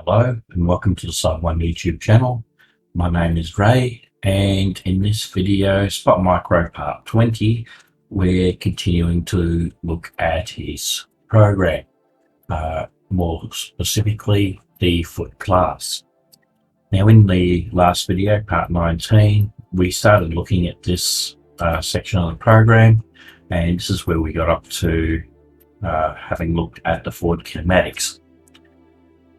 Hello and welcome to the Site 1 YouTube channel. My name is Ray, and in this video, SpotMicro Part 20, we're continuing to look at his program, more specifically the foot class. Now in the last video, Part 19, we started looking at this section of the program, and this is where we got up to having looked at the Forward Kinematics.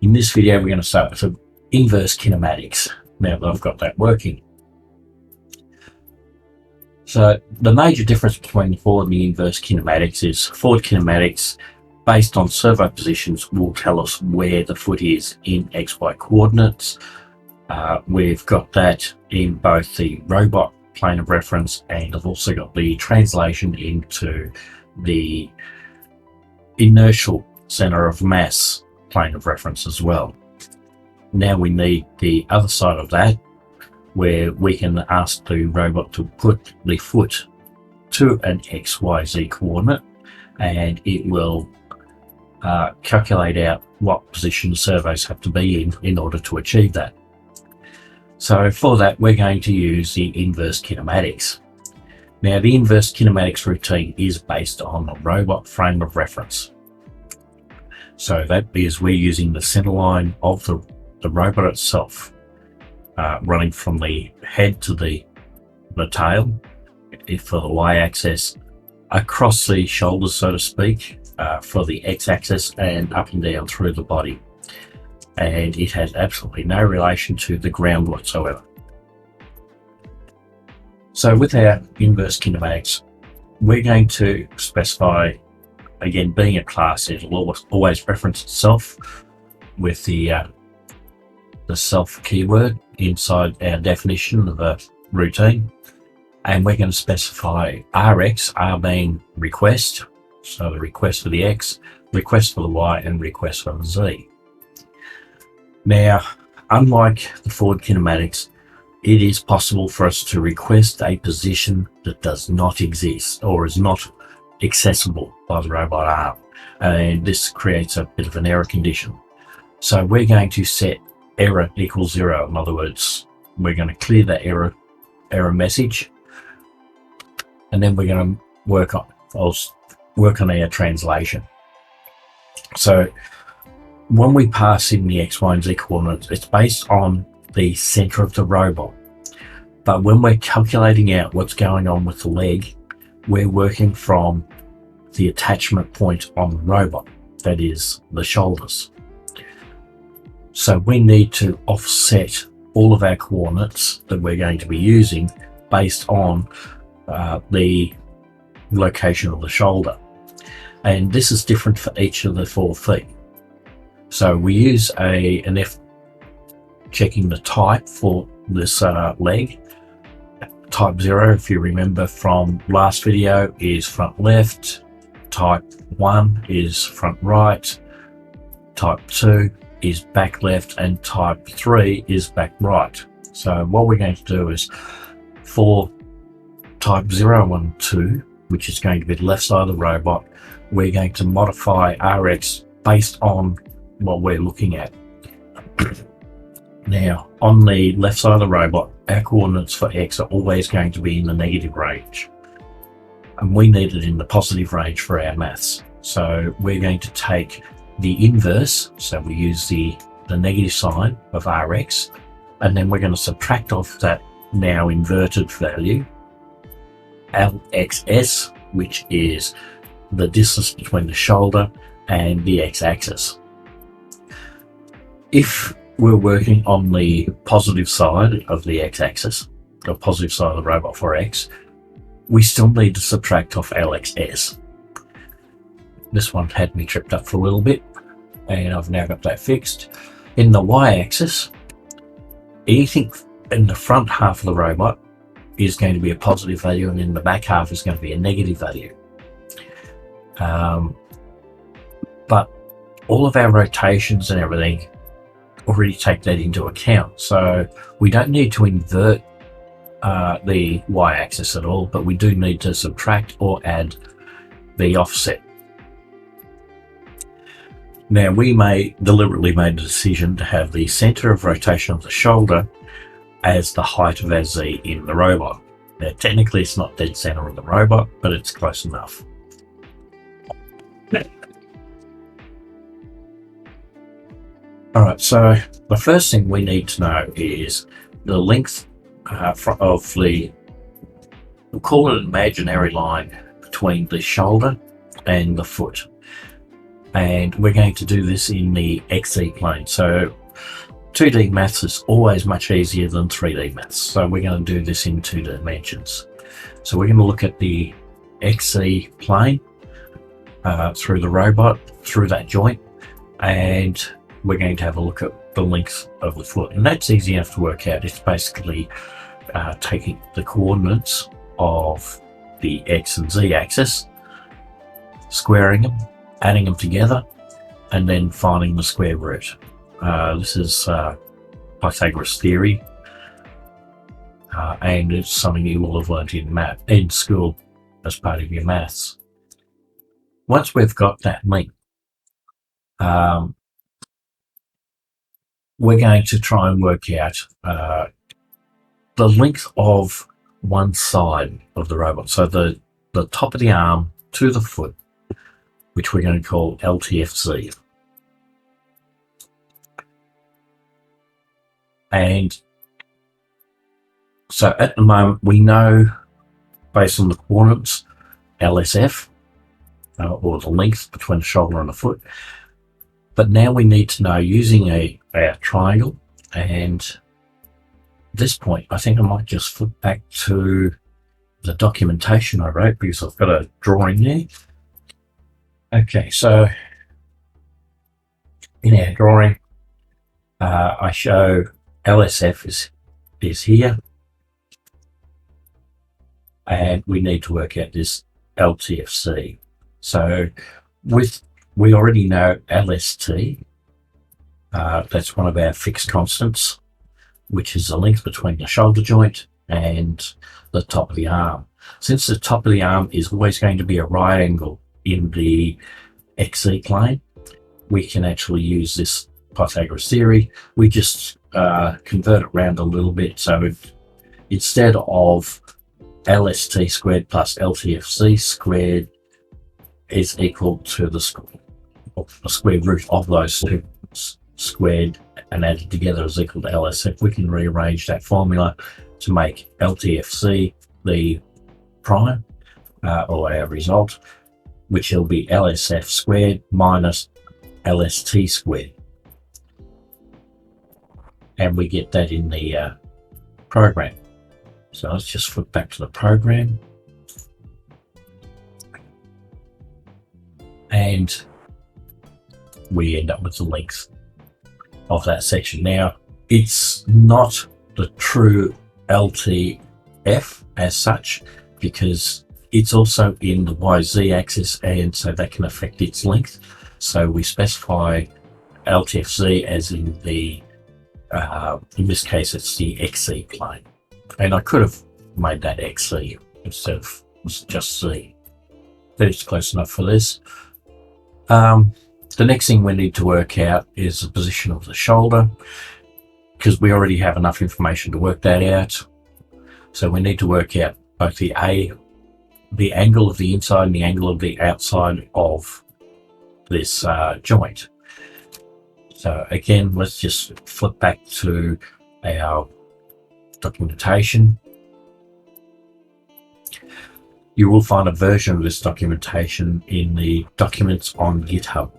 In this video, we're going to start with the inverse kinematics, now that I've got that working. So the major difference between the forward and the inverse kinematics is forward kinematics, based on servo positions, will tell us where the foot is in XY coordinates. We've got that in both the robot plane of reference, and I've also got the translation into the inertial center of mass plane of reference as well. Now we need the other side of that, where we can ask the robot to put the foot to an XYZ coordinate, and it will calculate out what position the servos have to be in order to achieve that. So for that, we're going to use the inverse kinematics. Now the inverse kinematics routine is based on a robot frame of reference. So that is, we're using the center line of the robot itself, running from the head to the tail for the y-axis, across the shoulders, so to speak, for the x-axis, and up and down through the body. And it has absolutely no relation to the ground whatsoever. So with our inverse kinematics, we're going to specify, again, being a class, it'll always reference itself with the self keyword inside our definition of a routine. And we're going to specify RX, R being request, so the request for the X, request for the Y, and request for the Z. Now, unlike the forward kinematics, it is possible for us to request a position that does not exist or is not accessible by the robot arm, and this creates a bit of an error condition. So we're going to set error equals 0. In other words, we're going to clear that error message, and then we're going to work on our translation. So when we pass in the X, Y, and Z coordinates, it's based on the center of the robot. But when we're calculating out what's going on with the leg, we're working from the attachment point on the robot, that is the shoulders. So we need to offset all of our coordinates that we're going to be using based on the location of the shoulder. And this is different for each of the 4 feet. So we use an F checking the type for this leg. Type 0, if you remember from last video, is front left. Type 1 is front right. Type 2 is back left, and type 3 is back right. So what we're going to do is, for type 0 and 2, which is going to be the left side of the robot, we're going to modify RX based on what we're looking at. Now, on the left side of the robot, our coordinates for X are always going to be in the negative range, and we need it in the positive range for our maths. So we're going to take the inverse, so we use the negative sign of RX, and then we're going to subtract off that now inverted value, LXS, which is the distance between the shoulder and the x-axis. If we're working on the positive side of the x-axis, the positive side of the robot for X, we still need to subtract off LXS. This one had me tripped up for a little bit, and I've now got that fixed. In the y-axis, anything in the front half of the robot is going to be a positive value, and in the back half is going to be a negative value. But all of our rotations and everything already take that into account, so we don't need to invert the y-axis at all, but we do need to subtract or add the offset. Now, we may deliberately made the decision to have the center of rotation of the shoulder as the height of our Z in the robot. Now, technically it's not dead center of the robot, but it's close enough. Alright, so the first thing we need to know is the length of the, we'll call it an imaginary line between the shoulder and the foot. And we're going to do this in the XZ plane. So 2D maths is always much easier than 3D maths. So we're going to do this in 2 dimensions. So we're going to look at the XZ plane through the robot, through that joint, and we're going to have a look at the length of the foot. And that's easy enough to work out. It's basically taking the coordinates of the X and Z axis, squaring them, adding them together, and then finding the square root. This is Pythagoras theory, and it's something you will have learned in school as part of your maths. Once we've got that length, we're going to try and work out the length of one side of the robot. So the top of the arm to the foot, which we're going to call LTFC. And so at the moment we know, based on the coordinates, LSF, or the length between the shoulder and the foot. But now we need to know, using a triangle, and at this point I think I might just flip back to the documentation I wrote, because I've got a drawing there. Okay, so in our drawing, I show LSF is here, and we need to work out this LTFC. So we already know LST, that's one of our fixed constants, which is the length between the shoulder joint and the top of the arm. Since the top of the arm is always going to be a right angle in the XZ plane, we can actually use this Pythagoras theory. We just convert it around a little bit. So instead of LST squared plus LTFC squared is equal to the square root of those two squared and added together is equal to LSF, we can rearrange that formula to make LTFC the prime, or our result, which will be LSF squared minus LST squared. And we get that in the program. So let's just flip back to the program. And we end up with the length of that section. Now, it's not the true LTF as such, because it's also in the YZ axis, and so that can affect its length. So we specify LTFZ as in the, in this case, it's the XZ plane. And I could have made that XZ instead of just Z, but it's close enough for this. The next thing we need to work out is the position of the shoulder, because we already have enough information to work that out. So we need to work out both the angle of the inside and the angle of the outside of this joint. So again, let's just flip back to our documentation. You will find a version of this documentation in the documents on GitHub,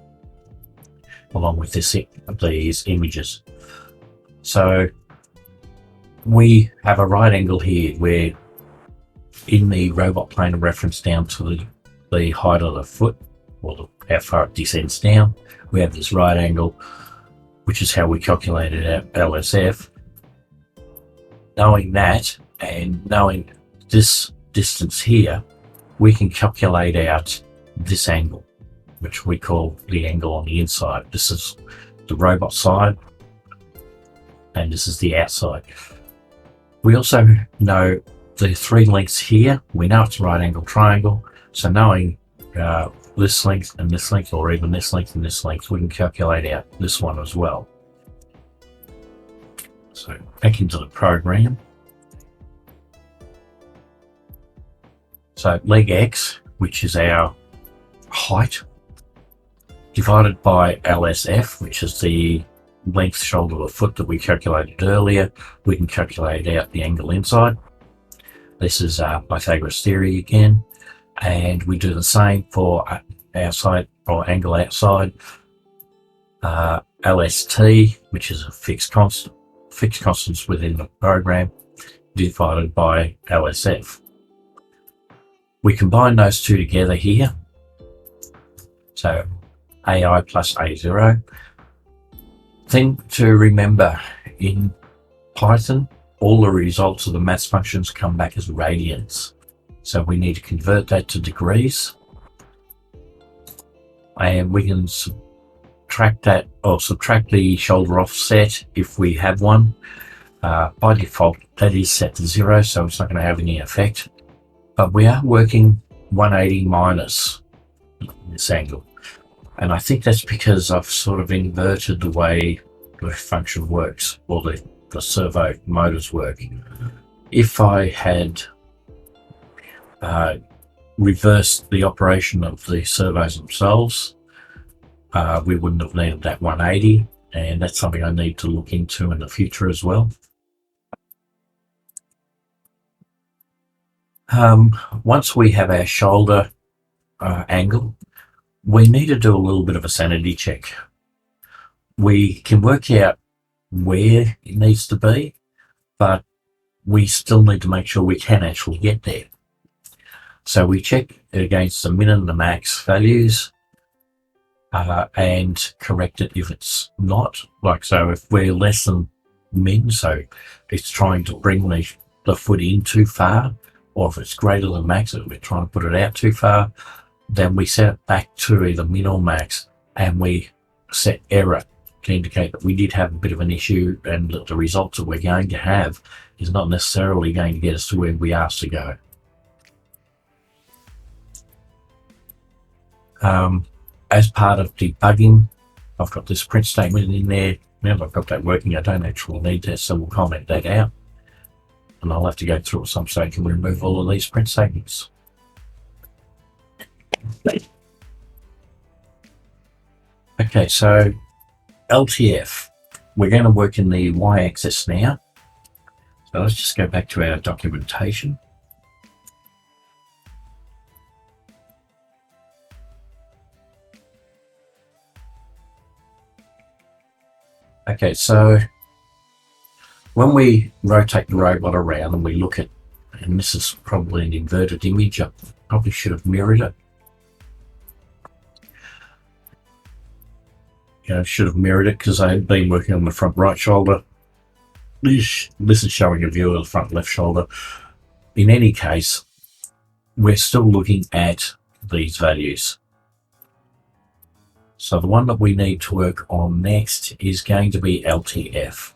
along with these images. So we have a right angle here where in the robot plane of reference down to the height of the foot, or how far it descends down, we have this right angle, which is how we calculated our LSF. Knowing that, and knowing this distance here, we can calculate out this angle, which we call the angle on the inside. This is the robot side, and this is the outside. We also know the three lengths here. We know it's a right angle triangle, so knowing the this length and this length, or even this length and this length, we can calculate out this one as well. So back into the program. So leg X, which is our height, divided by LSF, which is the length shoulder of the foot that we calculated earlier. We can calculate out the angle inside. This is Pythagoras theory again, and we do the same for outside or angle outside. LST, which is a fixed constants within the program, divided by LSF. We combine those two together here, so AI plus A0. Thing to remember, in Python, all the results of the maths functions come back as radians. So we need to convert that to degrees. And we can subtract that, or subtract the shoulder offset if we have one. By default, that is set to 0, so it's not going to have any effect. But we are working 180 minus this angle. And I think that's because I've sort of inverted the way the function works, or the servo motors work. If I had reversed the operation of the servos themselves, we wouldn't have needed that 180, and that's something I need to look into in the future as well. Once we have our shoulder angle, we need to do a little bit of a sanity check. We can work out where it needs to be, but we still need to make sure we can actually get there. So we check it against the min and the max values, and correct it if it's not. Like, so if we're less than min, so it's trying to bring the foot in too far, or if it's greater than max, if we're trying to put it out too far, then we set it back to either min or max, and we set error to indicate that we did have a bit of an issue, and that the results that we're going to have is not necessarily going to get us to where we asked to go. As part of debugging, I've got this print statement in there. Now that I've got that working, I don't actually need that, so we'll comment that out. And I'll have to go through at some stage and remove all of these print statements. Okay, so LTF, we're going to work in the y-axis now. So let's just go back to our documentation. Okay, so when we rotate the robot around and we look at, and this is probably an inverted image, I probably should have mirrored it. Should have mirrored it because I had been working on the front right shoulder. This is showing a view of the front left shoulder. In any case, we're still looking at these values. So the one that we need to work on next is going to be LTF.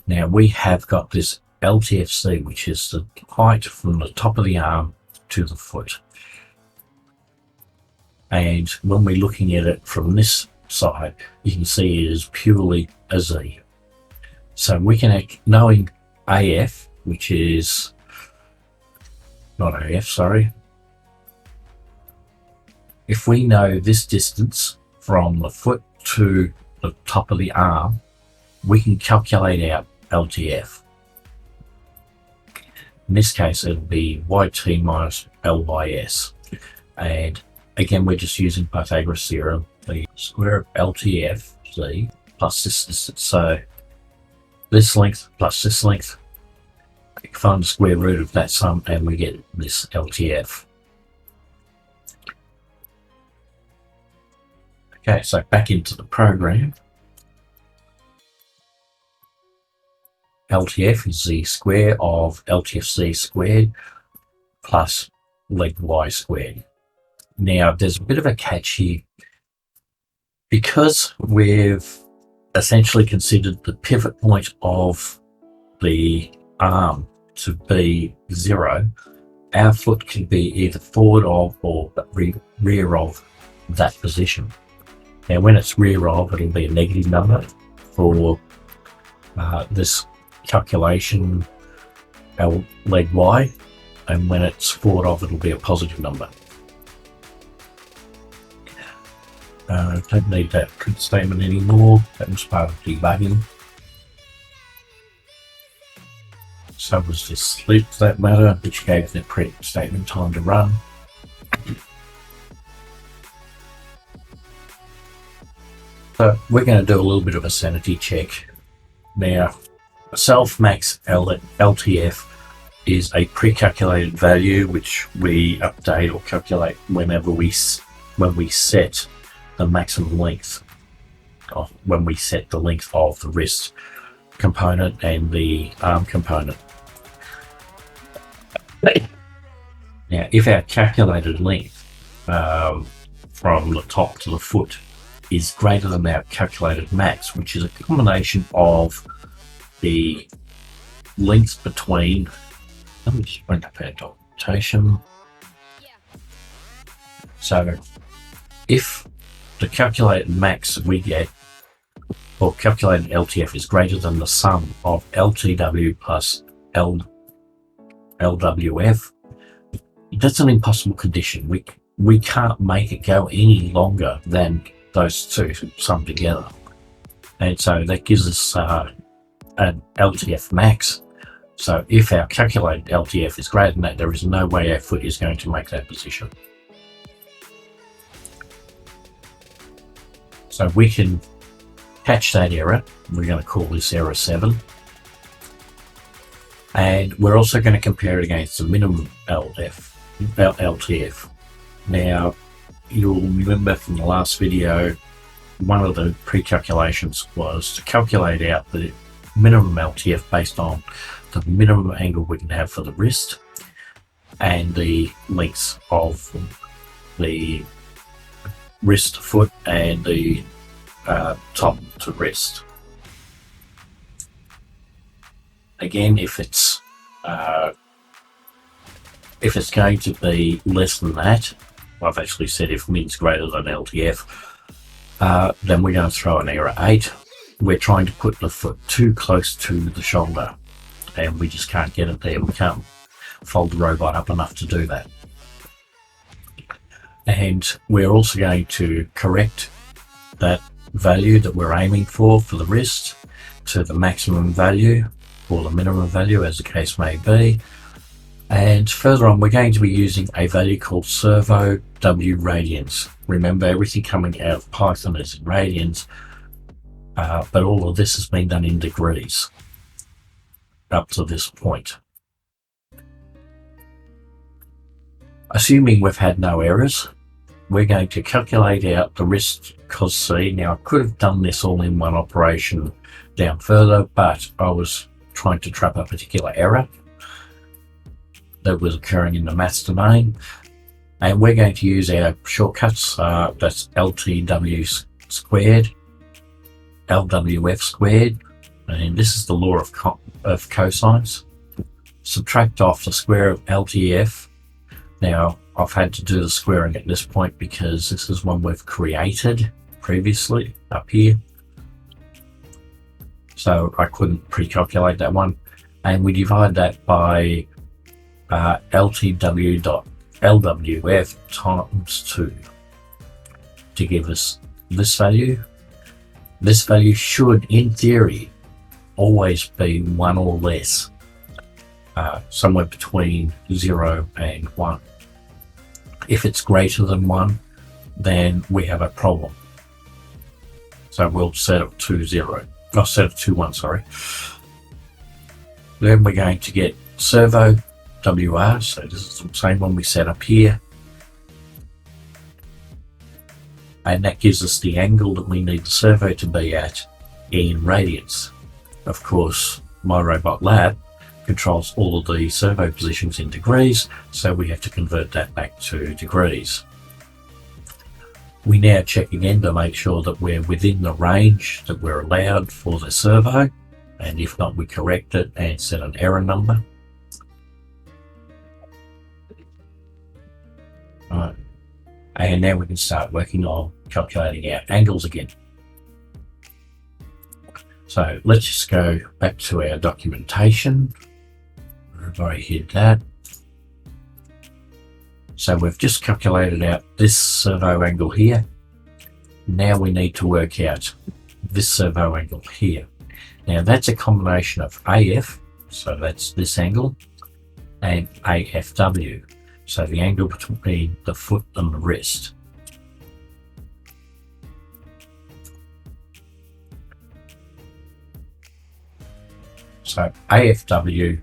Now we have got this LTFC, which is the height from the top of the arm to the foot. And when we're looking at it from this side, you can see it is purely a Z. So we can, knowing AF, which is not AF, sorry. If we know this distance from the foot to the top of the arm, we can calculate out LTF. In this case, it'll be YT minus LYS. And again, we're just using Pythagoras theorem, the square of LTF, Z, plus this distance. So this length plus this length, you find the square root of that sum, and we get this LTF. Okay, so back into the program. LTF is the square of LTFC squared plus leg Y squared. Now, there's a bit of a catch here. Because we've essentially considered the pivot point of the arm to be 0, our foot can be either forward of or rear of that position. Now when it's rear of, it'll be a negative number for this calculation L leg Y, and when it's forward of, it'll be a positive number. Don't need that print statement anymore. That was part of debugging. So was this sleep for that matter, which gave the print statement time to run. So we're going to do a little bit of a sanity check. Now, self-max LTF is a pre-calculated value which we update or calculate whenever when we set the maximum length, or when we set the length of the wrist component and the arm component. Now, if our calculated length from the top to the foot is greater than our calculated max, which is a combination of the length between, let me just bring up our documentation. So if the calculated max we get, or calculated LTF, is greater than the sum of LTW plus LWF, that's an impossible condition. We can't make it go any longer than those two summed together. And so that gives us an LTF max. So if our calculated LTF is greater than that, there is no way our foot is going to make that position. So we can catch that error. We're going to call this error 7. And we're also going to compare it against the minimum LTF. Now, you'll remember from the last video, one of the pre-calculations was to calculate out the minimum LTF based on the minimum angle we can have for the wrist and the lengths of the wrist to foot and the top to wrist. Again, if it's going to be less than that, I've actually said if min's greater than LTF, then we're going to throw an error 8. We're trying to put the foot too close to the shoulder, and we just can't get it there. We can't fold the robot up enough to do that. And we're also going to correct that value that we're aiming for the wrist to the maximum value or the minimum value, as the case may be. And further on, we're going to be using a value called Servo W radians. Remember, everything coming out of Python is in radians, but all of this has been done in degrees up to this point. Assuming we've had no errors, we're going to calculate out the wrist cos C. Now, I could have done this all in one operation down further, but I was trying to trap a particular error that was occurring in the maths domain, and we're going to use our shortcuts. That's LTW squared, LWF squared, and this is the law of cosines. Subtract off the square of LTF. Now, I've had to do the squaring at this point because this is one we've created previously up here, so I couldn't pre-calculate that one, and we divide that by LTW.LWF times 2 to give us this value. This value should, in theory, always be 1 or less, somewhere between 0 and 1. If it's greater than 1, then we have a problem. So we'll set it to 0. I'll set it to 1, sorry. Then we're going to get Servo WR, so this is the same one we set up here. And that gives us the angle that we need the servo to be at in radians. Of course, my robot lab controls all of the servo positions in degrees, so we have to convert that back to degrees. We now check again to make sure that we're within the range that we're allowed for the servo, and if not, we correct it and set an error number. And now we can start working on calculating our angles again. So let's just go back to our documentation. I've already hit that. So we've just calculated out this servo angle here. Now we need to work out this servo angle here. Now that's a combination of AF, so that's this angle, and AFW, so the angle between the foot and the wrist. So AFW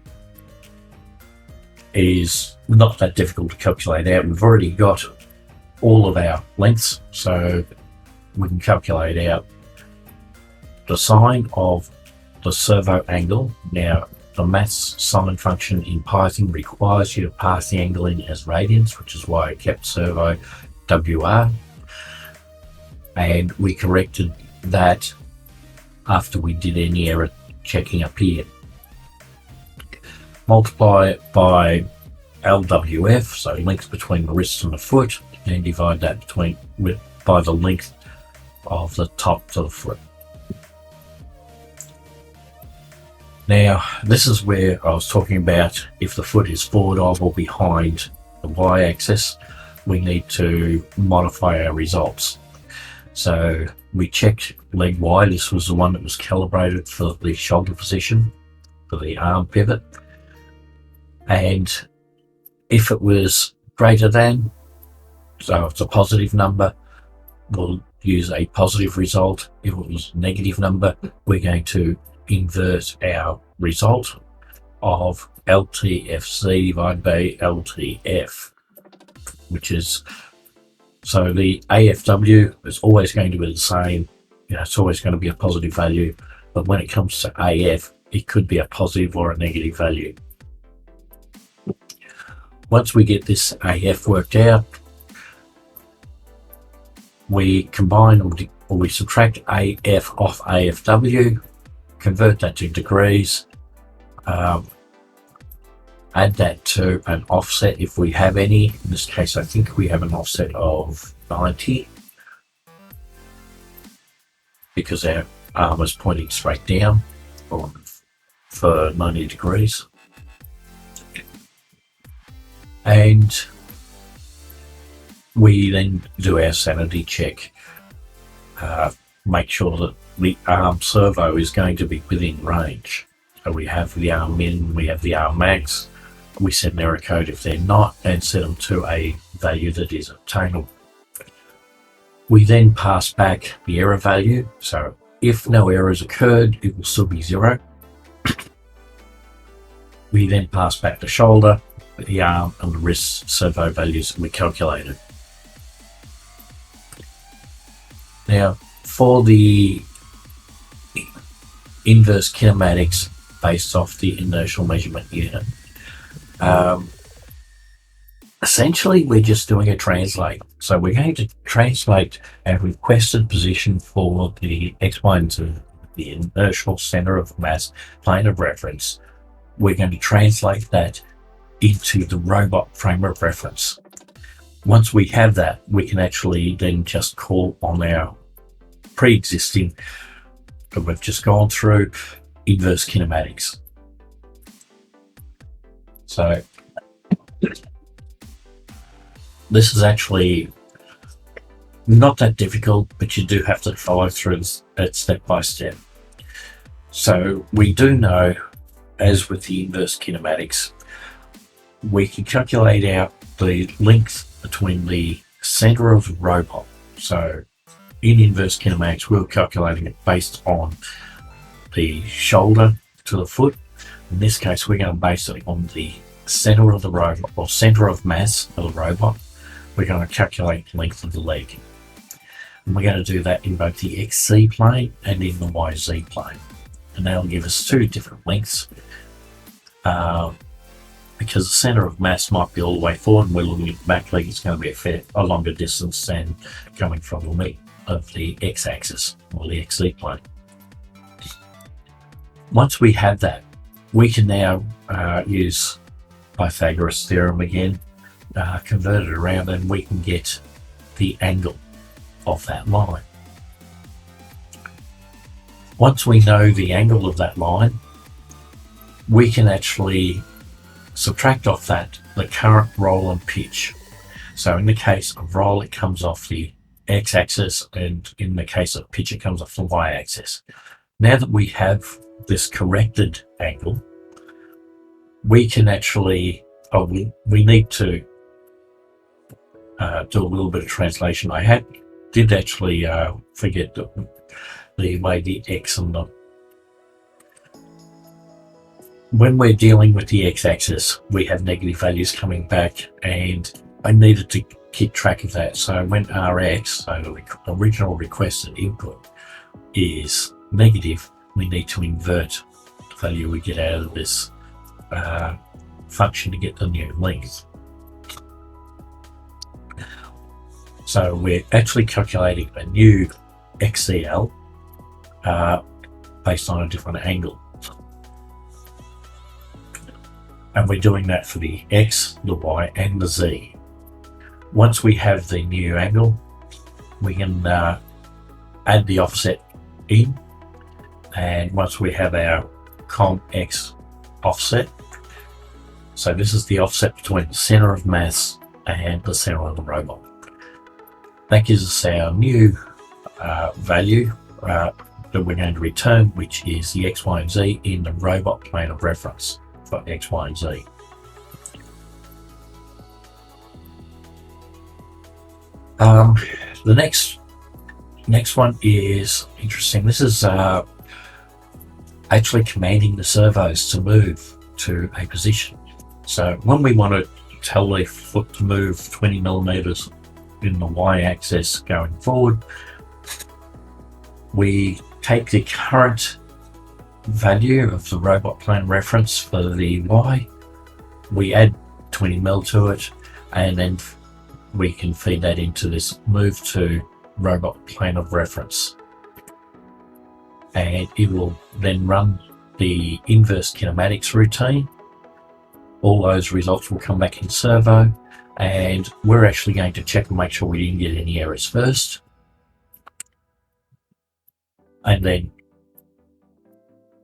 is not that difficult to calculate out. We've already got all of our lengths, so we can calculate out the sine of the servo angle. Now, the maths sine function in Python requires you to pass the angle in as radians, which is why I kept servo WR. And we corrected that after we did any error checking up here. Multiply it by LWF, so length between the wrist and the foot, and divide that by the length of the top to the foot. Now, this is where I was talking about if the foot is forward of or behind the y-axis, we need to modify our results. So we checked leg Y. This was the one that was calibrated for the shoulder position, for the arm pivot. And if it was greater than, so it's a positive number, we'll use a positive result. If it was a negative number, we're going to invert our result of LTFC divided by LTF, which is, so the AFW is always going to be the same. It's always going to be a positive value, but when it comes to AF, it could be a positive or a negative value. Once we get this AF worked out, we combine or we subtract AF off AFW, convert that to degrees, add that to an offset if we have any. In this case, I think we have an offset of 90 because our arm is pointing straight down for 90 degrees. And we then do our sanity check, make sure that the arm servo is going to be within range. So we have the arm min, we have the arm max, we set an error code if they're not, and set them to a value that is obtainable. We then pass back the error value, so if no errors occurred, it will still be 0. We then pass back the shoulder, the arm and the wrist servo values that we calculated. Now, for the inverse kinematics based off the inertial measurement unit, essentially we're just doing a translate. So we're going to translate our requested position for the X, Y, and Z, the inertial center of mass plane of reference. We're going to translate that into the robot frame of reference. Once we have that, we can actually then just call on our pre-existing that we've just gone through inverse kinematics. So this is actually not that difficult, but you do have to follow through it step by step. So we do know, as with the inverse kinematics, we can calculate out the length between the center of the robot. So in inverse kinematics, we're calculating it based on the shoulder to the foot. In this case, we're going to base it on the center of the robot, or center of mass of the robot. We're going to calculate the length of the leg. And we're going to do that in both the XZ plane and in the YZ plane. And that'll give us two different lengths. Because the center of mass might be all the way forward and we're looking at the back leg, it's going to be a longer distance than coming from the leg of the x-axis or the XZ plane. Once we have that, we can now use Pythagoras theorem again, convert it around, and we can get the angle of that line. Once we know the angle of that line, we can actually subtract off that the current roll and pitch. So in the case of roll, it comes off the x-axis, and in the case of pitch, it comes off the y-axis. Now that we have this corrected angle, we can actually, we need to do a little bit of translation. I did actually forget the way the x and the, when we're dealing with the x-axis, we have negative values coming back, and I needed to keep track of that. So when Rx, so the original requested input, is negative, we need to invert the value we get out of this function to get the new length. So we're actually calculating a new XCL based on a different angle. And we're doing that for the X, the Y, and the Z. Once we have the new angle, we can add the offset in. And once we have our COM-X offset, so this is the offset between the center of mass and the center of the robot. That gives us our new value that we're going to return, which is the X, Y, and Z in the robot plane of reference for X, Y, and Z. The next one is interesting. This is actually commanding the servos to move to a position. So when we want to tell the foot to move 20 millimeters in the y-axis going forward, we take the current value of the robot plane reference for the y, we add 20 mil to it, and then we can feed that into this move to robot plane of reference, and it will then run the inverse kinematics routine. All those results will come back in servo, and we're actually going to check and make sure we didn't get any errors first. And then,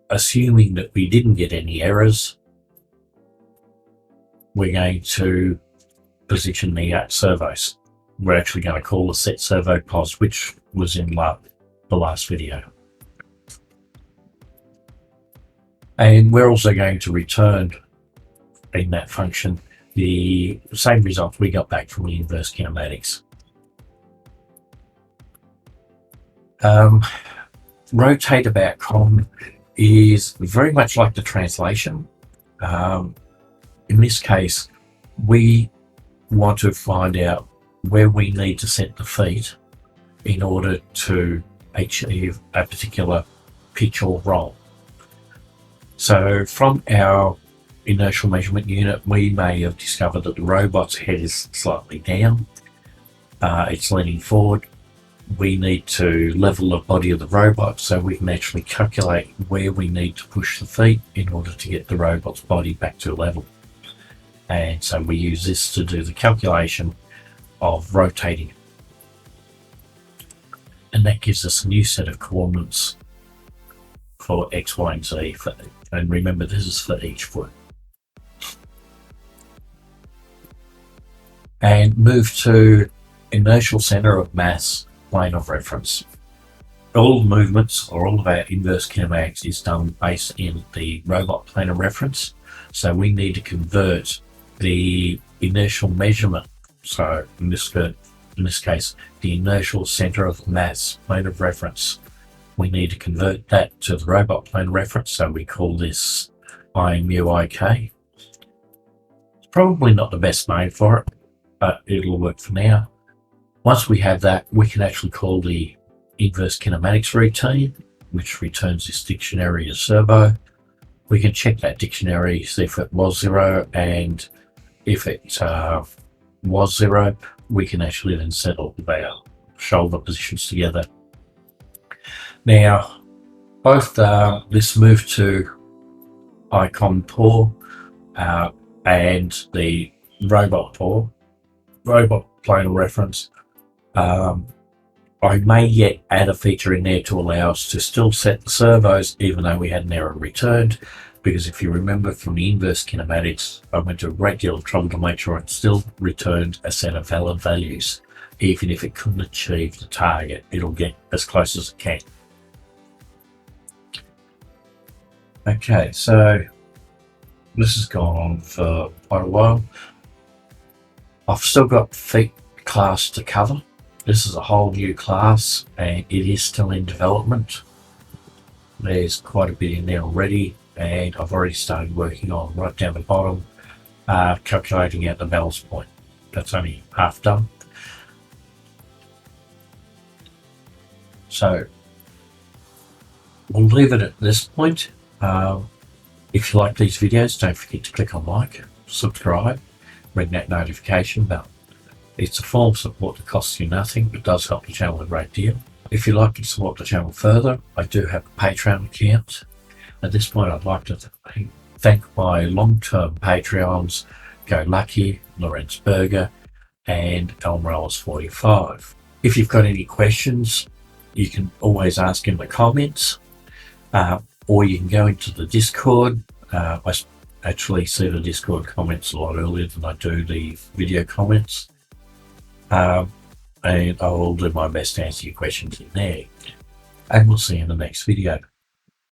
assuming that we didn't get any errors, we're going to position the servos. We're actually going to call the set servo pos, which was in the last video. And we're also going to return in that function the same results we got back from the inverse kinematics. Rotate about COM is very much like the translation. In this case, we want to find out where we need to set the feet in order to achieve a particular pitch or roll. So from our inertial measurement unit, we may have discovered that the robot's head is slightly down. It's leaning forward. We need to level the body of the robot so we can actually calculate where we need to push the feet in order to get the robot's body back to level. And so we use this to do the calculation of rotating. And that gives us a new set of coordinates for X, Y, and Z. And remember, this is for each foot. And move to inertial center of mass plane of reference. All movements, or all of our inverse kinematics, is done based in the robot plane of reference. So we need to convert the inertial measurement. So in this case, the inertial center of mass plane of reference. We need to convert that to the robot plane of reference. So we call this IMUIK. It's probably not the best name for it, but it'll work for now. Once we have that, we can actually call the inverse kinematics routine, which returns this dictionary as servo. We can check that dictionary, see if it was 0, and if it was 0, we can actually then set all of our shoulder positions together. Now, both this move to icon paw and the robot paw, robot plane of reference, I may yet add a feature in there to allow us to still set the servos even though we had an error returned, because if you remember from the inverse kinematics, I went to a great deal of trouble to make sure it still returned a set of valid values. Even if it couldn't achieve the target, it'll get as close as it can. Okay, so this has gone on for quite a while. I've still got feet class to cover. This is a whole new class and it is still in development. There's quite a bit in there already, and I've already started working on right down the bottom, calculating out the balance point. That's only half done. So we'll leave it at this point. If you like these videos, don't forget to click on like, subscribe, ring that notification bell. It's a form of support that costs you nothing, but does help the channel a great deal. If you'd like to support the channel further, I do have a Patreon account. At this point, I'd like to thank my long-term Patreons, Go Lucky, Lorenz Berger, and MRL45. If you've got any questions, you can always ask in the comments, or you can go into the Discord. I actually see the Discord comments a lot earlier than I do the video comments. And I will do my best to answer your questions in there. And we'll see you in the next video.